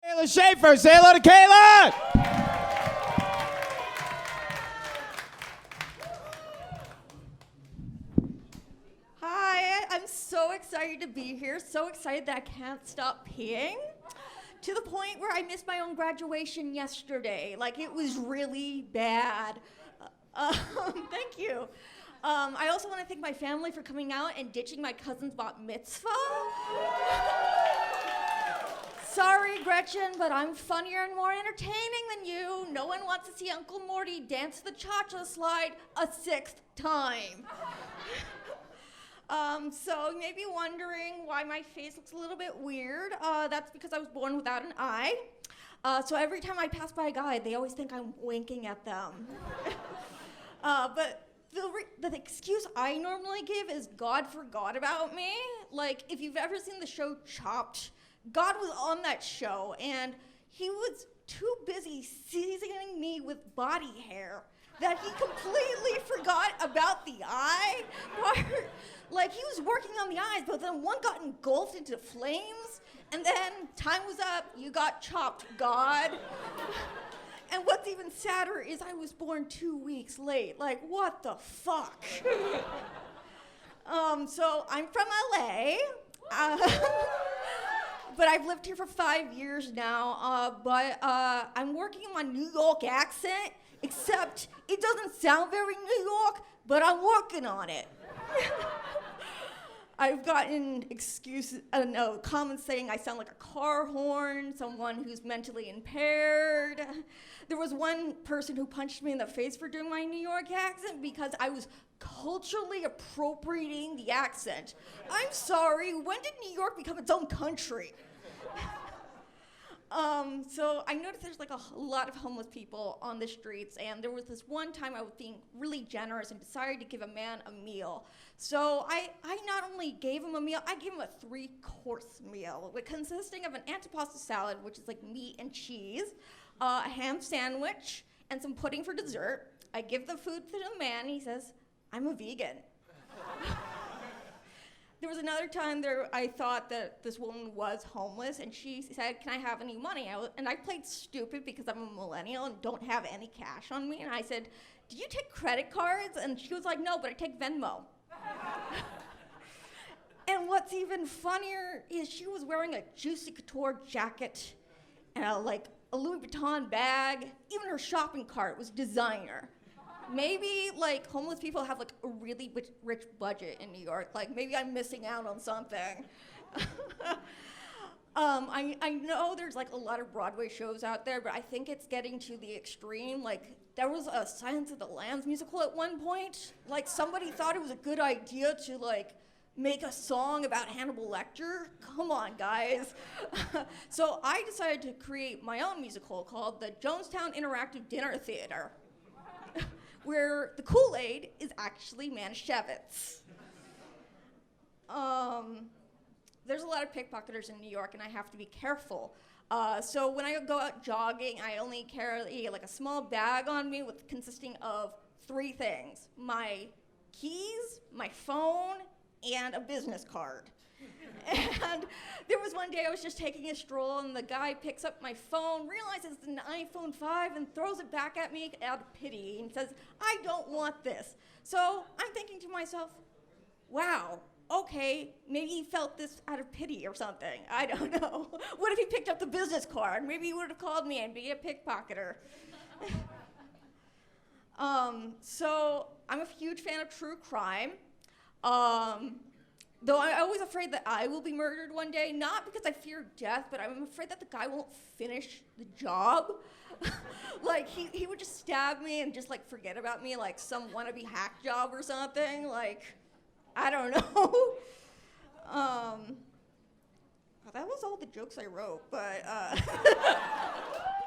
Kayla Schaefer, say hello to Kayla! Hi, I'm so excited to be here, so excited that I can't stop peeing. To the point where I missed my own graduation yesterday. Like, it was really bad. Thank you. I also want to thank my family for coming out and ditching my cousin's bat mitzvah. Sorry, Gretchen, but I'm funnier and more entertaining than you. No one wants to see Uncle Morty dance the cha-cha slide a sixth time. So you may be wondering why my face looks a little bit weird. That's because I was born without an eye. So every time I pass by a guy, they always think I'm winking at them. But the excuse I normally give is God forgot about me. Like, if you've ever seen the show Chopped, God was on that show, and he was too busy seasoning me with body hair that he completely forgot about the eye part. Like, he was working on the eyes, but then one got engulfed into flames, and then time was up, you got chopped, God. And what's even sadder is I was born 2 weeks late. Like, what the fuck? So I'm from LA, but I've lived here for 5 years now, but I'm working on my New York accent, except it doesn't sound very New York, but I'm working on it. I've gotten comments saying I sound like a car horn, someone who's mentally impaired. There was one person who punched me in the face for doing my New York accent because I was culturally appropriating the accent. I'm sorry, when did New York become its own country? So I noticed there's like a lot of homeless people on the streets, and there was this one time I was being really generous and decided to give a man a meal. So I not only gave him a meal, I gave him a 3-course meal, consisting of an antipasta salad, which is like meat and cheese, a ham sandwich, and some pudding for dessert. I give the food to the man, and he says, "I'm a vegan." There was another time I thought that this woman was homeless, and she said, "Can I have any money?" And I played stupid because I'm a millennial and don't have any cash on me. And I said, "Do you take credit cards?" And she was like, "No, but I take Venmo." And what's even funnier is she was wearing a Juicy Couture jacket and a Louis Vuitton bag. Even her shopping cart was designer. Maybe like homeless people have like a really rich budget in New York. Like maybe I'm missing out on something. I know there's like a lot of Broadway shows out there, but I think it's getting to the extreme. Like there was a Silence of the Lambs musical at one point. Like somebody thought it was a good idea to like make a song about Hannibal Lecter. Come on, guys. So I decided to create my own musical called the Jonestown Interactive Dinner Theater, where the Kool-Aid is actually Manischewitz. There's a lot of pickpocketers in New York, and I have to be careful. So when I go out jogging, I only carry like a small bag on me consisting of 3 things: my keys, my phone, and a business card. And there was one day I was just taking a stroll, and the guy picks up my phone, realizes it's an iPhone 5, and throws it back at me out of pity and says, "I don't want this." So I'm thinking to myself, wow, okay, maybe he felt this out of pity or something. I don't know. What if he picked up the business card? Maybe he would have called me and be a pickpocketer. So I'm a huge fan of true crime. Though I'm always afraid that I will be murdered one day, not because I fear death, but I'm afraid that the guy won't finish the job. Like, he would just stab me and just, like, forget about me, like some wannabe hack job or something. Like, I don't know. That was all the jokes I wrote, but,